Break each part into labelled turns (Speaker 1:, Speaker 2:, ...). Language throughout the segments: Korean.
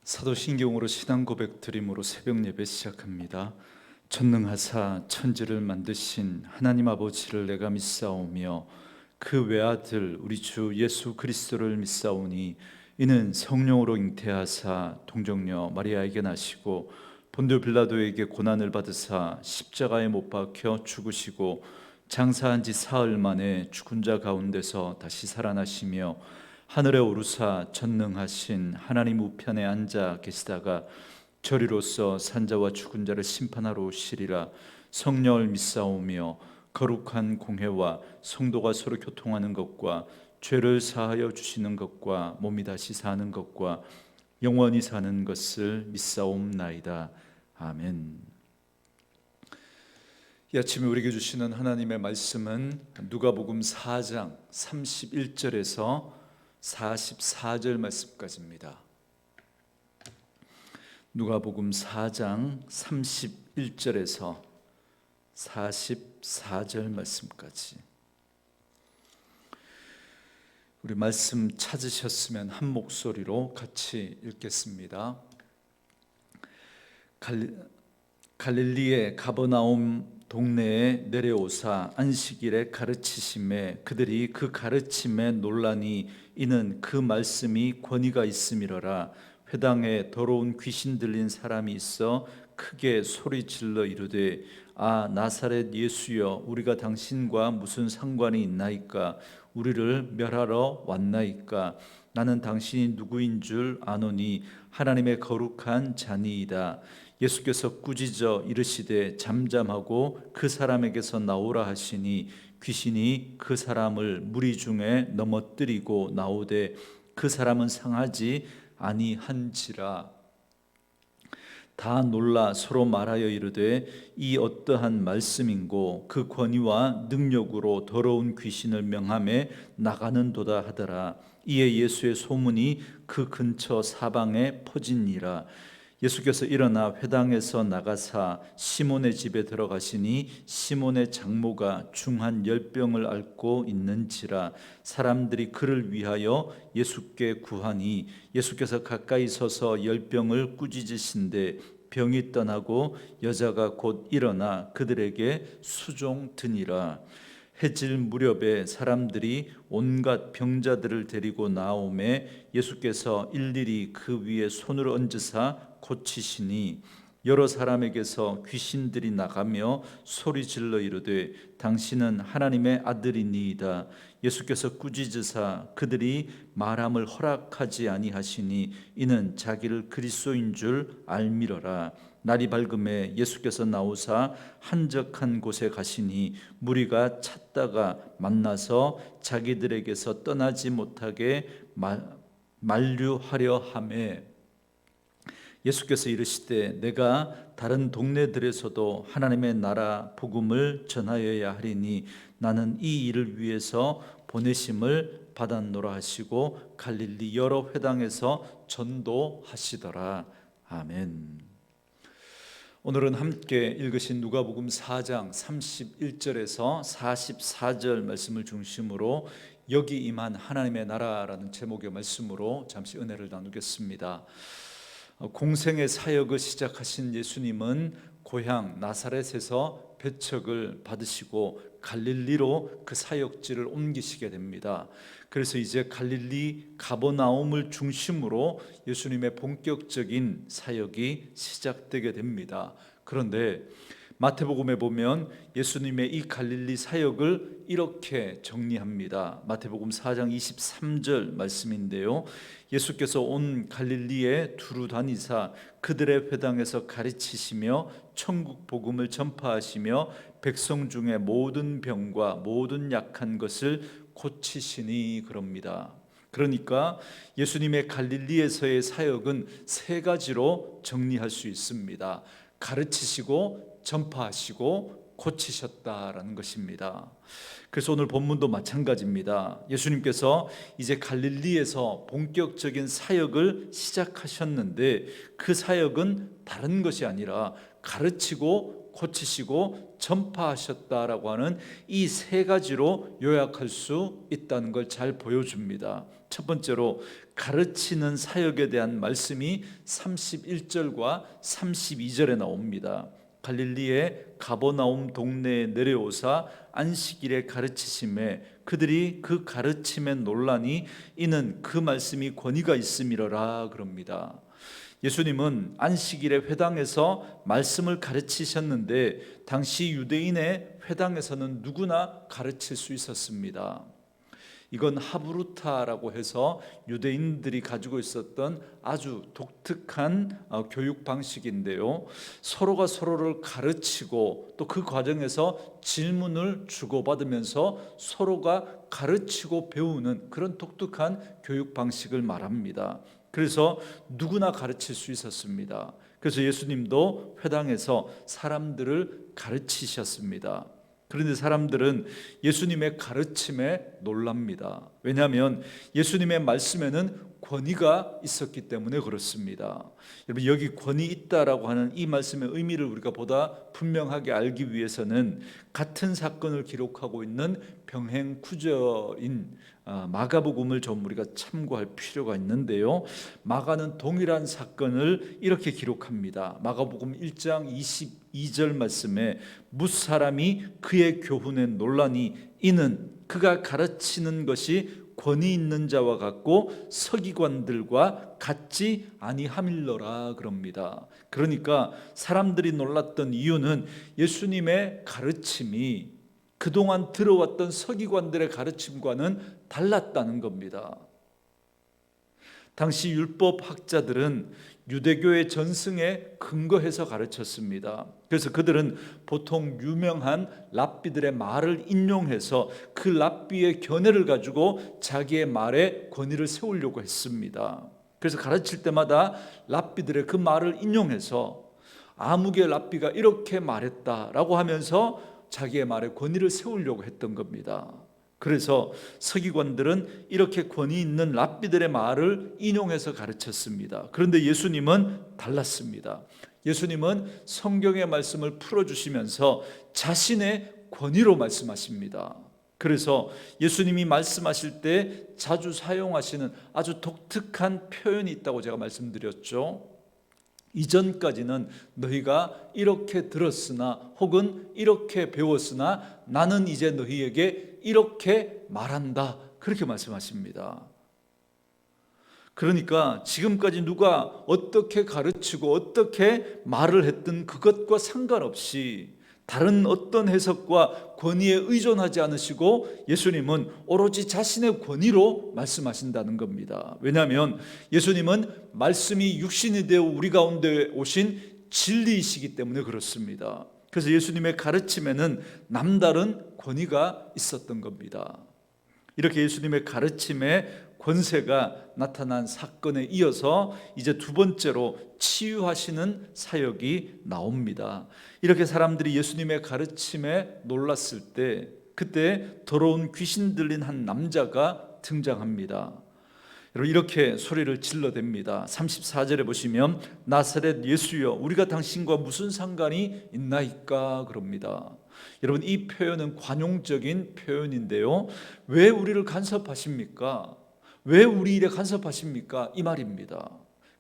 Speaker 1: 사도신경으로 신앙 고백 드림으로 새벽 예배 시작합니다. 전능하사 천지를 만드신 하나님 아버지를 내가 믿사오며 그 외아들 우리 주 예수 그리스도를 믿사오니 이는 성령으로 잉태하사 동정녀 마리아에게 나시고 본dio 빌라도에게 고난을 받으사 십자가에 못 박혀 죽으시고 장사한 지 사흘 만에 죽은 자 가운데서 다시 살아나시며 하늘에 오르사 전능하신 하나님 우편에 앉아 계시다가 저리로서 산자와 죽은 자를 심판하러 오시리라. 성령을 믿사오며 거룩한 공회와 성도가 서로 교통하는 것과 죄를 사하여 주시는 것과 몸이 다시 사는 것과 영원히 사는 것을 믿사옵나이다. 아멘. 이 아침에 우리에게 주시는 하나님의 말씀은 누가복음 4장 31절에서 44절 말씀까지입니다. 누가복음 4장 31절에서 44절 말씀까지. 우리 말씀 찾으셨으면 한 목소리로 같이 읽겠습니다. 갈릴리의 가버나움 동네에 내려오사 안식일에 가르치심에 그들이 그 가르침에 놀라니 이는 그 말씀이 권위가 있음이로라. 회당에 더러운 귀신 들린 사람이 있어 크게 소리질러 이르되 아 나사렛 예수여 우리가 당신과 무슨 상관이 있나이까? 우리를 멸하러 왔나이까? 나는 당신이 누구인 줄 아노니 하나님의 거룩한 자니이다. 예수께서 꾸짖어 이르시되 잠잠하고 그 사람에게서 나오라 하시니 귀신이 그 사람을 무리 중에 넘어뜨리고 나오되 그 사람은 상하지 아니한지라. 다 놀라 서로 말하여 이르되 이 어떠한 말씀인고 그 권위와 능력으로 더러운 귀신을 명하며 나가는도다 하더라. 이에 예수의 소문이 그 근처 사방에 퍼지니라. 예수께서 일어나 회당에서 나가사 시몬의 집에 들어가시니 시몬의 장모가 중한 열병을 앓고 있는지라. 사람들이 그를 위하여 예수께 구하니 예수께서 가까이 서서 열병을 꾸짖으신데 병이 떠나고 여자가 곧 일어나 그들에게 수종드니라. 해질 무렵에 사람들이 온갖 병자들을 데리고 나오매 예수께서 일일이 그 위에 손을 얹으사 고치시니 여러 사람에게서 귀신들이 나가며 소리질러 이르되 당신은 하나님의 아들이니이다. 예수께서 꾸짖으사 그들이 말함을 허락하지 아니하시니 이는 자기를 그리스도인 줄 알미러라. 날이 밝음에 예수께서 나오사 한적한 곳에 가시니 무리가 찾다가 만나서 자기들에게서 떠나지 못하게 만류하려 하매 예수께서 이르시되 내가 다른 동네들에서도 하나님의 나라 복음을 전하여야 하리니 나는 이 일을 위해서 보내심을 받았노라 하시고 갈릴리 여러 회당에서 전도하시더라. 아멘. 오늘은 함께 읽으신 누가복음 4장 31절에서 44절 말씀을 중심으로 여기 임한 하나님의 나라라는 제목의 말씀으로 잠시 은혜를 나누겠습니다. 공생의 사역을 시작하신 예수님은 고향 나사렛에서 배척을 받으시고 갈릴리로 그 사역지를 옮기시게 됩니다. 그래서 이제 갈릴리 가버나움을 중심으로 예수님의 본격적인 사역이 시작되게 됩니다. 그런데 마태복음에 보면 예수님의 이 갈릴리 사역을 이렇게 정리합니다. 마태복음 4장 23절 말씀인데요. 예수께서 온 갈릴리에 두루 다니사 그들의 회당에서 가르치시며 천국 복음을 전파하시며 백성 중에 모든 병과 모든 약한 것을 고치시니 그럽니다. 그러니까 예수님의 갈릴리에서의 사역은 세 가지로 정리할 수 있습니다. 가르치시고 전파하시고 고치셨다라는 것입니다. 그래서 오늘 본문도 마찬가지입니다. 예수님께서 이제 갈릴리에서 본격적인 사역을 시작하셨는데 그 사역은 다른 것이 아니라 가르치고 고치시고 전파하셨다라고 하는 이 세 가지로 요약할 수 있다는 걸 잘 보여줍니다. 첫 번째로 가르치는 사역에 대한 말씀이 31절과 32절에 나옵니다. 갈릴리의 가버나움 동네에 내려오사 안식일에 가르치심에 그들이 그 가르침에 논란이 이는 그 말씀이 권위가 있음이러라 그럽니다. 예수님은 안식일에 회당에서 말씀을 가르치셨는데 당시 유대인의 회당에서는 누구나 가르칠 수 있었습니다. 이건 하브루타라고 해서 유대인들이 가지고 있었던 아주 독특한 교육 방식인데요. 서로가 서로를 가르치고 또 그 과정에서 질문을 주고받으면서 서로가 가르치고 배우는 그런 독특한 교육 방식을 말합니다. 그래서 누구나 가르칠 수 있었습니다. 그래서 예수님도 회당에서 사람들을 가르치셨습니다. 그런데 사람들은 예수님의 가르침에 놀랍니다. 왜냐하면 예수님의 말씀에는 권위가 있었기 때문에 그렇습니다. 여러분, 여기 권위 있다라고 하는 이 말씀의 의미를 우리가 보다 분명하게 알기 위해서는 같은 사건을 기록하고 있는 병행 구절인 마가복음을 좀 우리가 참고할 필요가 있는데요. 마가는 동일한 사건을 이렇게 기록합니다. 마가복음 1장 22절 말씀에 무사람이 그의 교훈에 논란이 이는 그가 가르치는 것이 권위 있는 자와 같고 서기관들과 같지 아니함일러라 그럽니다. 그러니까 사람들이 놀랐던 이유는 예수님의 가르침이 그동안 들어왔던 서기관들의 가르침과는 달랐다는 겁니다. 당시 율법학자들은 유대교의 전승에 근거해서 가르쳤습니다. 그래서 그들은 보통 유명한 랍비들의 말을 인용해서 그 랍비의 견해를 가지고 자기의 말에 권위를 세우려고 했습니다. 그래서 가르칠 때마다 랍비들의 그 말을 인용해서 아무개 랍비가 이렇게 말했다라고 하면서 자기의 말에 권위를 세우려고 했던 겁니다. 그래서 서기관들은 이렇게 권위 있는 랍비들의 말을 인용해서 가르쳤습니다. 그런데 예수님은 달랐습니다. 예수님은 성경의 말씀을 풀어주시면서 자신의 권위로 말씀하십니다. 그래서 예수님이 말씀하실 때 자주 사용하시는 아주 독특한 표현이 있다고 제가 말씀드렸죠. 이전까지는 너희가 이렇게 들었으나 혹은 이렇게 배웠으나 나는 이제 너희에게 이렇게 말한다, 그렇게 말씀하십니다. 그러니까 지금까지 누가 어떻게 가르치고 어떻게 말을 했든 그것과 상관없이 다른 어떤 해석과 권위에 의존하지 않으시고 예수님은 오로지 자신의 권위로 말씀하신다는 겁니다. 왜냐하면 예수님은 말씀이 육신이 되어 우리 가운데 오신 진리이시기 때문에 그렇습니다. 그래서 예수님의 가르침에는 남다른 권위가 있었던 겁니다. 이렇게 예수님의 가르침에 권세가 나타난 사건에 이어서 이제 두 번째로 치유하시는 사역이 나옵니다. 이렇게 사람들이 예수님의 가르침에 놀랐을 때 그때 더러운 귀신 들린 한 남자가 등장합니다. 여러분, 이렇게 소리를 질러댑니다. 34절에 보시면 나사렛 예수여 우리가 당신과 무슨 상관이 있나이까 그럽니다. 여러분, 이 표현은 관용적인 표현인데요. 왜 우리를 간섭하십니까? 왜 우리 일에 간섭하십니까? 이 말입니다.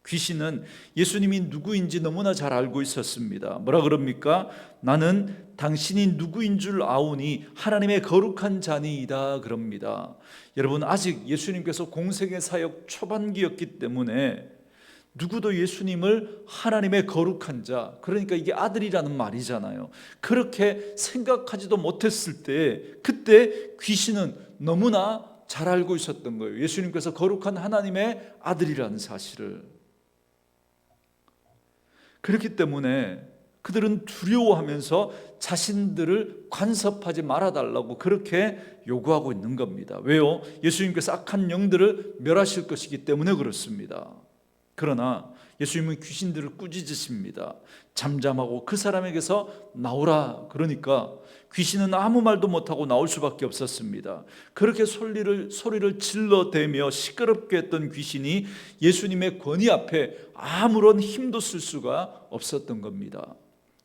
Speaker 1: 귀신은 예수님이 누구인지 너무나 잘 알고 있었습니다. 뭐라 그럽니까? 나는 당신이 누구인 줄 아오니 하나님의 거룩한 자니이다 그럽니다. 여러분, 아직 예수님께서 공생의 사역 초반기였기 때문에 누구도 예수님을 하나님의 거룩한 자, 그러니까 이게 아들이라는 말이잖아요, 그렇게 생각하지도 못했을 때 그때 귀신은 너무나 잘 알고 있었던 거예요. 예수님께서 거룩한 하나님의 아들이라는 사실을. 그렇기 때문에 그들은 두려워하면서 자신들을 간섭하지 말아달라고 그렇게 요구하고 있는 겁니다. 왜요? 예수님께서 악한 영들을 멸하실 것이기 때문에 그렇습니다. 그러나 예수님은 귀신들을 꾸짖으십니다. 잠잠하고 그 사람에게서 나오라 그러니까 귀신은 아무 말도 못하고 나올 수밖에 없었습니다. 그렇게 소리를 질러대며 시끄럽게 했던 귀신이 예수님의 권위 앞에 아무런 힘도 쓸 수가 없었던 겁니다.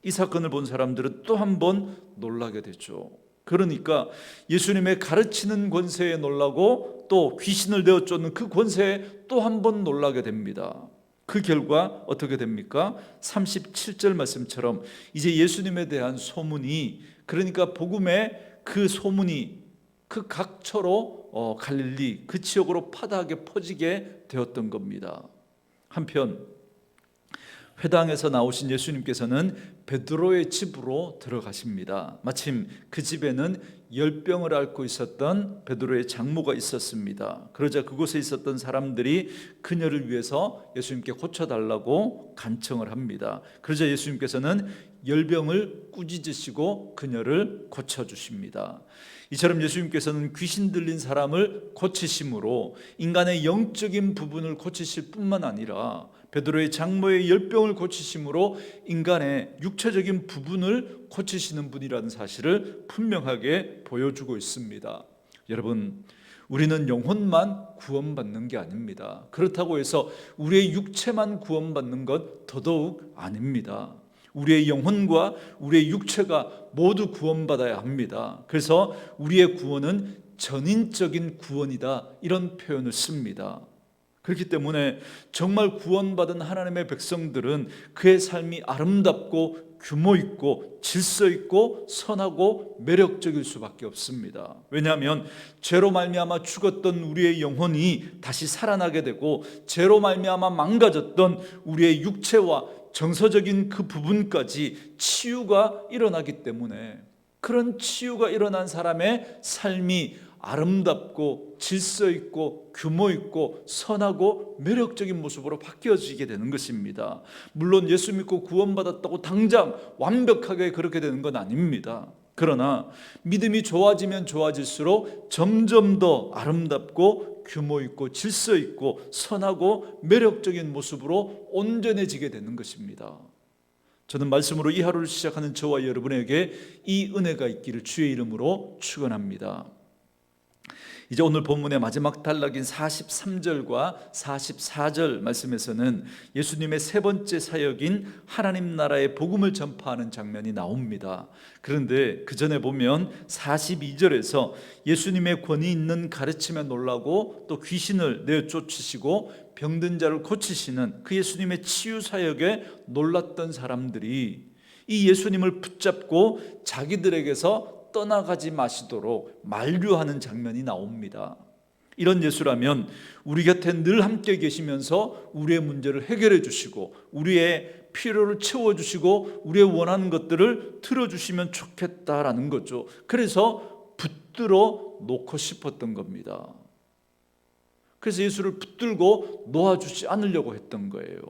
Speaker 1: 이 사건을 본 사람들은 또 한 번 놀라게 되죠. 그러니까 예수님의 가르치는 권세에 놀라고 또 귀신을 내어 쫓는 그 권세에 또 한 번 놀라게 됩니다. 그 결과 어떻게 됩니까? 37절 말씀처럼 이제 예수님에 대한 소문이, 그러니까 복음의 그 소문이 그 각처로 갈릴리 그 지역으로 파다하게 퍼지게 되었던 겁니다. 한편 회당에서 나오신 예수님께서는 베드로의 집으로 들어가십니다. 마침 그 집에는 열병을 앓고 있었던 베드로의 장모가 있었습니다. 그러자 그곳에 있었던 사람들이 그녀를 위해서 예수님께 고쳐달라고 간청을 합니다. 그러자 예수님께서는 열병을 꾸짖으시고 그녀를 고쳐주십니다. 이처럼 예수님께서는 귀신 들린 사람을 고치심으로 인간의 영적인 부분을 고치실 뿐만 아니라 베드로의 장모의 열병을 고치심으로 인간의 육체적인 부분을 고치시는 분이라는 사실을 분명하게 보여주고 있습니다. 여러분, 우리는 영혼만 구원받는 게 아닙니다. 그렇다고 해서 우리의 육체만 구원받는 것 더더욱 아닙니다. 우리의 영혼과 우리의 육체가 모두 구원받아야 합니다. 그래서 우리의 구원은 전인적인 구원이다, 이런 표현을 씁니다. 그렇기 때문에 정말 구원받은 하나님의 백성들은 그의 삶이 아름답고 규모 있고 질서 있고 선하고 매력적일 수밖에 없습니다. 왜냐하면 죄로 말미암아 죽었던 우리의 영혼이 다시 살아나게 되고 죄로 말미암아 망가졌던 우리의 육체와 정서적인 그 부분까지 치유가 일어나기 때문에 그런 치유가 일어난 사람의 삶이 아름답고 질서 있고 규모 있고 선하고 매력적인 모습으로 바뀌어지게 되는 것입니다. 물론 예수 믿고 구원받았다고 당장 완벽하게 그렇게 되는 건 아닙니다. 그러나 믿음이 좋아지면 좋아질수록 점점 더 아름답고 규모 있고 질서 있고 선하고 매력적인 모습으로 온전해지게 되는 것입니다. 저는 말씀으로 이 하루를 시작하는 저와 여러분에게 이 은혜가 있기를 주의 이름으로 축원합니다. 이제 오늘 본문의 마지막 단락인 43절과 44절 말씀에서는 예수님의 세 번째 사역인 하나님 나라의 복음을 전파하는 장면이 나옵니다. 그런데 그 전에 보면 42절에서 예수님의 권위 있는 가르침에 놀라고 또 귀신을 내쫓으시고 병든 자를 고치시는 그 예수님의 치유 사역에 놀랐던 사람들이 이 예수님을 붙잡고 자기들에게서 떠나가지 마시도록 만류하는 장면이 나옵니다. 이런 예수라면 우리 곁에 늘 함께 계시면서 우리의 문제를 해결해 주시고 우리의 필요를 채워주시고 우리의 원하는 것들을 들어주시면 좋겠다라는 거죠. 그래서 붙들어 놓고 싶었던 겁니다. 그래서 예수를 붙들고 놓아주지 않으려고 했던 거예요.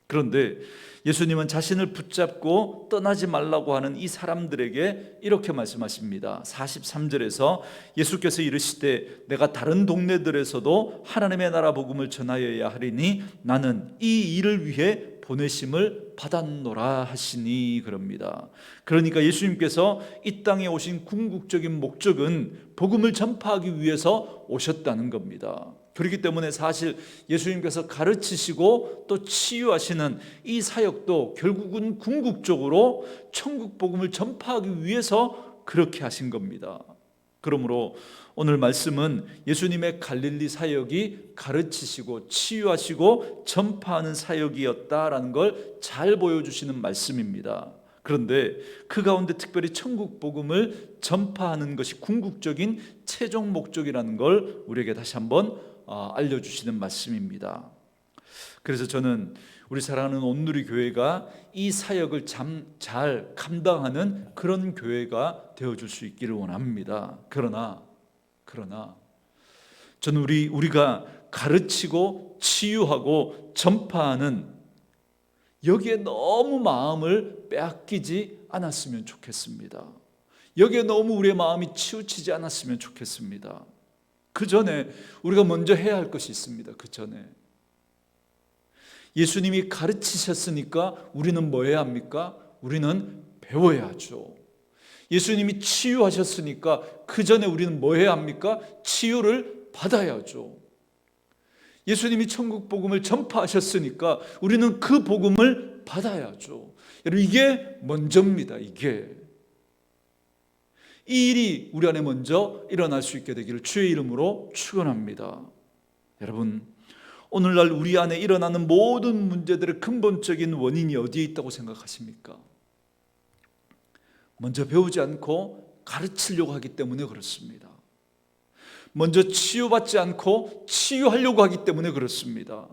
Speaker 1: 그런데 예수님은 자신을 붙잡고 떠나지 말라고 하는 이 사람들에게 이렇게 말씀하십니다. 43절에서 예수께서 이르시되 내가 다른 동네들에서도 하나님의 나라 복음을 전하여야 하리니 나는 이 일을 위해 보내심을 받았노라 하시니 그럽니다. 그러니까 예수님께서 이 땅에 오신 궁극적인 목적은 복음을 전파하기 위해서 오셨다는 겁니다. 그렇기 때문에 사실 예수님께서 가르치시고 또 치유하시는 이 사역도 결국은 궁극적으로 천국 복음을 전파하기 위해서 그렇게 하신 겁니다. 그러므로 오늘 말씀은 예수님의 갈릴리 사역이 가르치시고 치유하시고 전파하는 사역이었다라는 걸 잘 보여주시는 말씀입니다. 그런데 그 가운데 특별히 천국 복음을 전파하는 것이 궁극적인 최종 목적이라는 걸 우리에게 다시 한번 알려주시는 말씀입니다. 그래서 저는 우리 사랑하는 온누리 교회가 이 사역을 잘 감당하는 그런 교회가 되어줄 수 있기를 원합니다. 그러나 저는 우리가 가르치고 치유하고 전파하는 여기에 너무 마음을 빼앗기지 않았으면 좋겠습니다. 여기에 너무 우리의 마음이 치우치지 않았으면 좋겠습니다. 그 전에 우리가 먼저 해야 할 것이 있습니다. 그 전에 예수님이 가르치셨으니까 우리는 뭐 해야 합니까? 우리는 배워야죠. 예수님이 치유하셨으니까 그 전에 우리는 뭐 해야 합니까? 치유를 받아야죠. 예수님이 천국 복음을 전파하셨으니까 우리는 그 복음을 받아야죠. 여러분, 이게 먼저입니다. 이게 이 일이 우리 안에 먼저 일어날 수 있게 되기를 주의 이름으로 축원합니다. 여러분, 오늘날 우리 안에 일어나는 모든 문제들의 근본적인 원인이 어디에 있다고 생각하십니까? 먼저 배우지 않고 가르치려고 하기 때문에 그렇습니다. 먼저 치유받지 않고 치유하려고 하기 때문에 그렇습니다.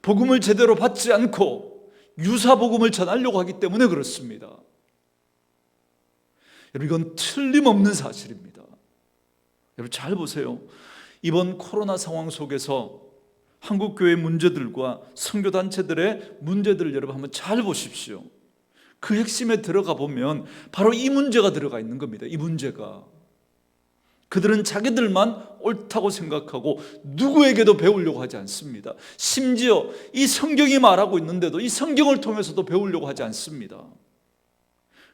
Speaker 1: 복음을 제대로 받지 않고 유사복음을 전하려고 하기 때문에 그렇습니다. 여러분, 이건 틀림없는 사실입니다. 여러분, 잘 보세요. 이번 코로나 상황 속에서 한국교회 문제들과 선교단체들의 문제들을 여러분 한번 잘 보십시오. 그 핵심에 들어가 보면 바로 이 문제가 들어가 있는 겁니다. 이 문제가. 그들은 자기들만 옳다고 생각하고 누구에게도 배우려고 하지 않습니다. 심지어 이 성경이 말하고 있는데도 이 성경을 통해서도 배우려고 하지 않습니다.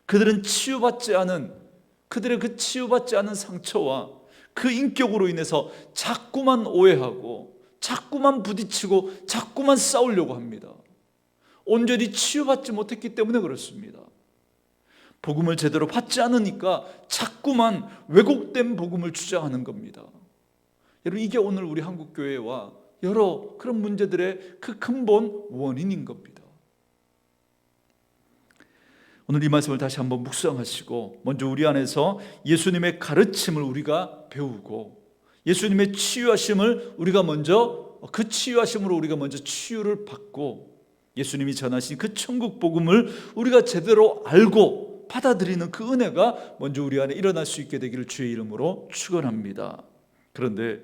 Speaker 1: 그들은 치유받지 않은, 그들의 그 치유받지 않은 상처와 그 인격으로 인해서 자꾸만 오해하고 자꾸만 부딪히고 자꾸만 싸우려고 합니다. 온전히 치유받지 못했기 때문에 그렇습니다. 복음을 제대로 받지 않으니까 자꾸만 왜곡된 복음을 주장하는 겁니다. 여러분, 이게 오늘 우리 한국교회와 여러 그런 문제들의 그 근본 원인인 겁니다. 오늘 이 말씀을 다시 한번 묵상하시고 먼저 우리 안에서 예수님의 가르침을 우리가 배우고 예수님의 치유하심을 우리가 먼저, 그 치유하심으로 우리가 먼저 치유를 받고 예수님이 전하신 그 천국 복음을 우리가 제대로 알고 받아들이는 그 은혜가 먼저 우리 안에 일어날 수 있게 되기를 주의 이름으로 축원합니다. 그런데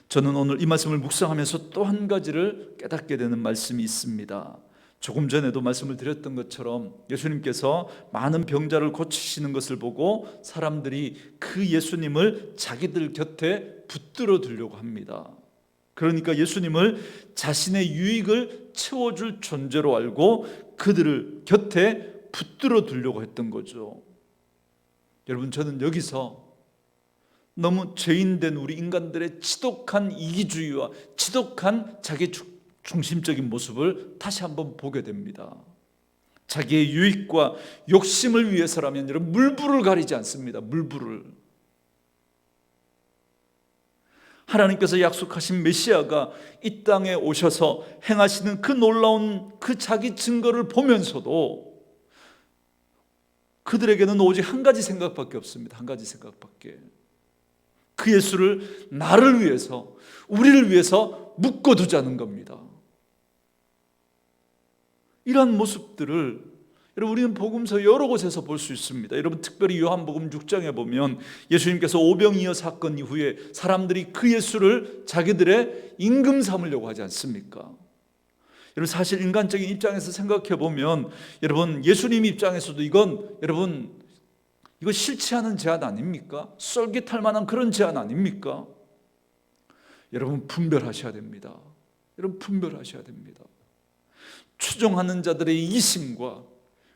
Speaker 1: 저는 오늘 이 말씀을 묵상하면서 또 한 가지를 깨닫게 되는 말씀이 있습니다. 조금 전에도 말씀을 드렸던 것처럼 예수님께서 많은 병자를 고치시는 것을 보고 사람들이 그 예수님을 자기들 곁에 붙들어 두려고 합니다. 그러니까 예수님을 자신의 유익을 채워줄 존재로 알고 그들을 곁에 붙들어 두려고 했던 거죠. 여러분, 저는 여기서 너무 죄인된 우리 인간들의 지독한 이기주의와 지독한 자기 중심적인 모습을 다시 한번 보게 됩니다. 자기의 유익과 욕심을 위해서라면 여러분, 물불을 가리지 않습니다. 물불을. 하나님께서 약속하신 메시아가 이 땅에 오셔서 행하시는 그 놀라운 그 자기 증거를 보면서도 그들에게는 오직 한 가지 생각밖에 없습니다. 한 가지 생각밖에. 그 예수를 나를 위해서, 우리를 위해서 묶어두자는 겁니다. 이러한 모습들을 여러분, 우리는 복음서 여러 곳에서 볼 수 있습니다. 여러분, 특별히 요한복음 6장에 보면 예수님께서 오병이어 사건 이후에 사람들이 그 예수를 자기들의 임금 삼으려고 하지 않습니까? 여러분, 사실 인간적인 입장에서 생각해 보면 여러분, 예수님 입장에서도 이건 여러분, 이거 싫지 않은 제안 아닙니까? 쏠깃할 만한 그런 제안 아닙니까? 여러분, 분별하셔야 됩니다. 여러분, 분별하셔야 됩니다. 추종하는 자들의 이기심과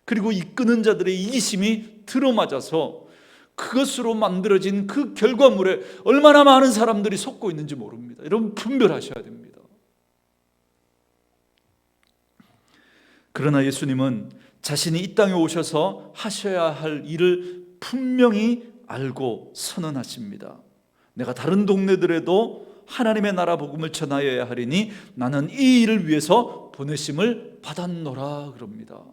Speaker 1: 그리고 이끄는 자들의 이기심이 들어맞아서 그것으로 만들어진 그 결과물에 얼마나 많은 사람들이 속고 있는지 모릅니다. 여러분, 분별하셔야 됩니다. 그러나 예수님은 자신이 이 땅에 오셔서 하셔야 할 일을 분명히 알고 선언하십니다. 내가 다른 동네들에도 하나님의 나라 복음을 전하여야 하리니 나는 이 일을 위해서 보내심을 받았노라 그럽니다.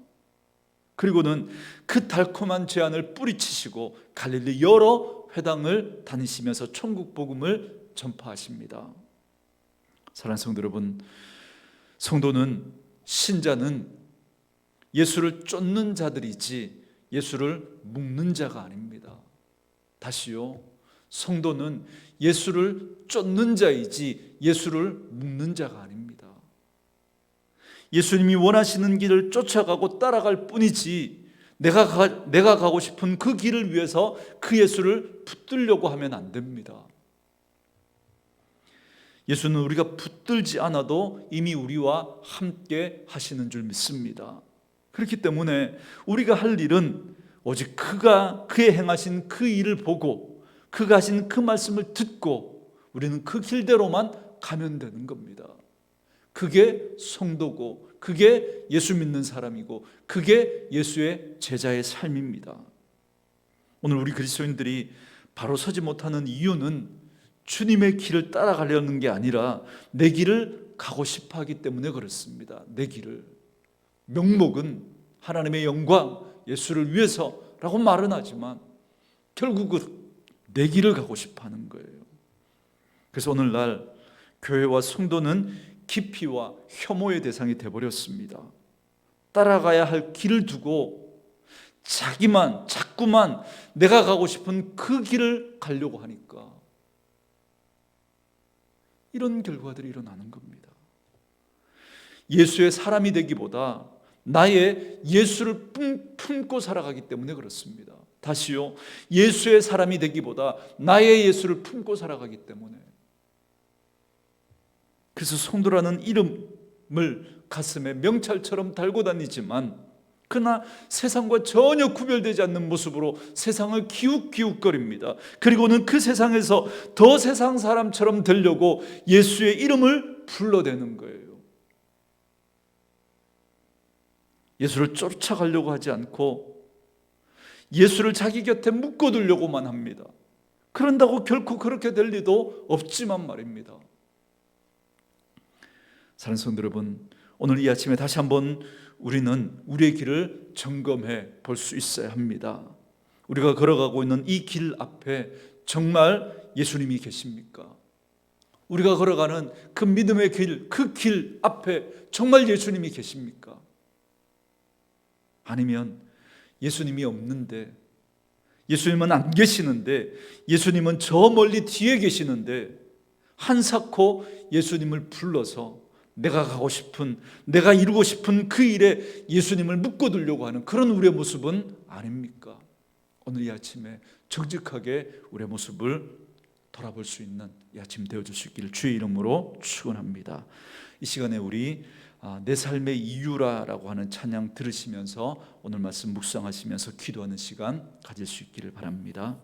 Speaker 1: 그리고는 그 달콤한 제안을 뿌리치시고 갈릴리 여러 회당을 다니시면서 천국 복음을 전파하십니다. 사랑하는 성도 여러분, 성도는, 신자는 예수를 쫓는 자들이지 예수를 묶는 자가 아닙니다. 다시요, 성도는 예수를 쫓는 자이지 예수를 묶는 자가 아닙니다. 예수님이 원하시는 길을 쫓아가고 따라갈 뿐이지 내가 가고 싶은 그 길을 위해서 그 예수를 붙들려고 하면 안 됩니다. 예수는 우리가 붙들지 않아도 이미 우리와 함께 하시는 줄 믿습니다. 그렇기 때문에 우리가 할 일은 오직 그의 행하신 그 일을 보고 그가 하신 그 말씀을 듣고 우리는 그 길대로만 가면 되는 겁니다. 그게 성도고 그게 예수 믿는 사람이고 그게 예수의 제자의 삶입니다. 오늘 우리 그리스도인들이 바로 서지 못하는 이유는 주님의 길을 따라가려는 게 아니라 내 길을 가고 싶어 하기 때문에 그렇습니다. 내 길을. 명목은 하나님의 영광, 예수를 위해서라고 말은 하지만 결국은 내 길을 가고 싶어 하는 거예요. 그래서 오늘날 교회와 성도는 기피와 혐오의 대상이 되어버렸습니다. 따라가야 할 길을 두고 자꾸만 내가 가고 싶은 그 길을 가려고 하니까 이런 결과들이 일어나는 겁니다. 예수의 사람이 되기보다 나의 예수를 품고 살아가기 때문에 그렇습니다. 다시요, 예수의 사람이 되기보다 나의 예수를 품고 살아가기 때문에. 그래서 성도라는 이름을 가슴에 명찰처럼 달고 다니지만 그러나 세상과 전혀 구별되지 않는 모습으로 세상을 기웃기웃거립니다. 그리고는 그 세상에서 더 세상 사람처럼 되려고 예수의 이름을 불러대는 거예요. 예수를 쫓아가려고 하지 않고 예수를 자기 곁에 묶어두려고만 합니다. 그런다고 결코 그렇게 될 리도 없지만 말입니다. 사랑하는 성도 여러분, 오늘 이 아침에 다시 한번 우리는 우리의 길을 점검해 볼 수 있어야 합니다. 우리가 걸어가고 있는 이 길 앞에 정말 예수님이 계십니까? 우리가 걸어가는 그 믿음의 길, 그 길 앞에 정말 예수님이 계십니까? 아니면 예수님이 없는데, 예수님은 안 계시는데, 예수님은 저 멀리 뒤에 계시는데 한사코 예수님을 불러서 내가 가고 싶은, 내가 이루고 싶은 그 일에 예수님을 묶어두려고 하는 그런 우리의 모습은 아닙니까? 오늘 이 아침에 정직하게 우리의 모습을 돌아볼 수 있는 이 아침 되어줄 수 있기를 주의 이름으로 축원합니다. 이 시간에 우리 내 삶의 이유라라고 하는 찬양 들으시면서 오늘 말씀 묵상하시면서 기도하는 시간 가질 수 있기를 바랍니다.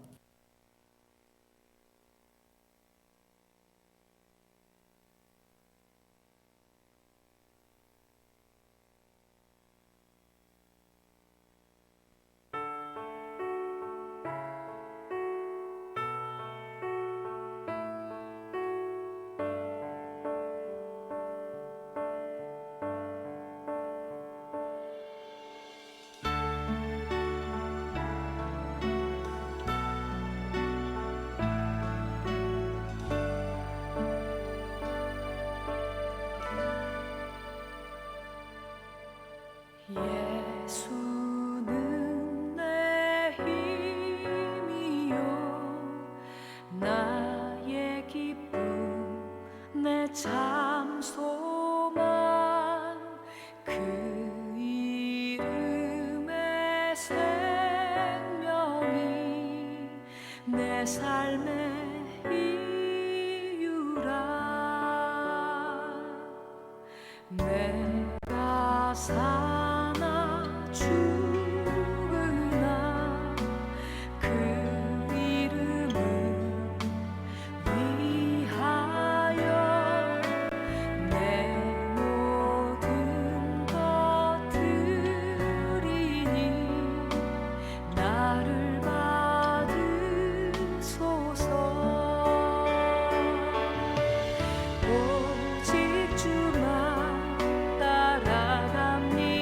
Speaker 2: 예수는 내 힘이요 나의 기쁨 내 참 소망 그 이름의 생명이 내 삶의 이유라 내가 사나 죽으나 그 이름을 위하여 내 모든 것 드리니 나를 받으소서 오직 주만 따라갑니다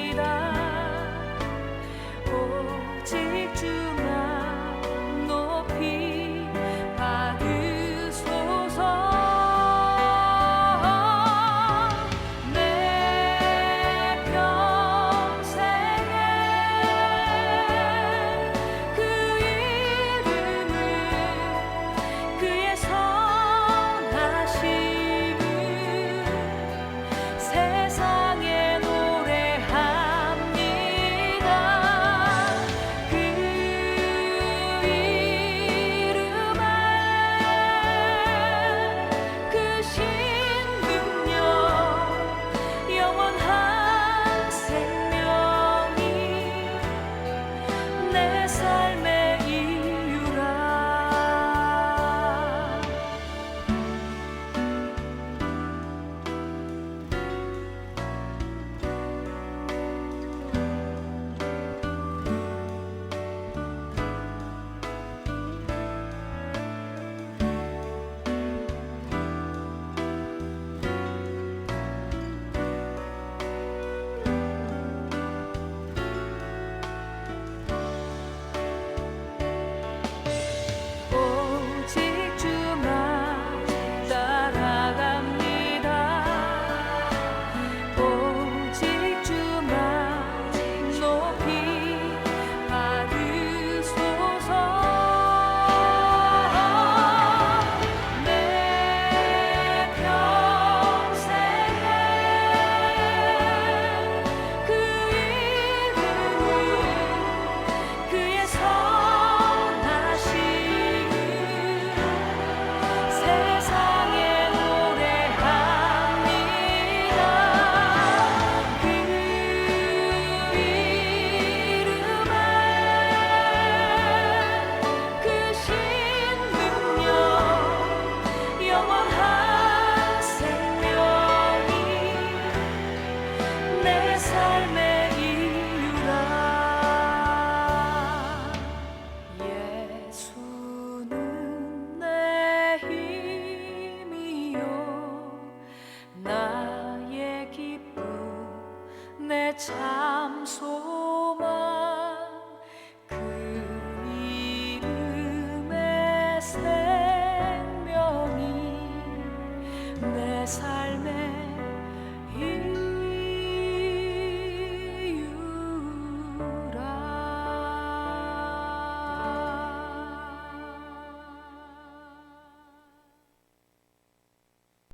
Speaker 2: 참 소중하다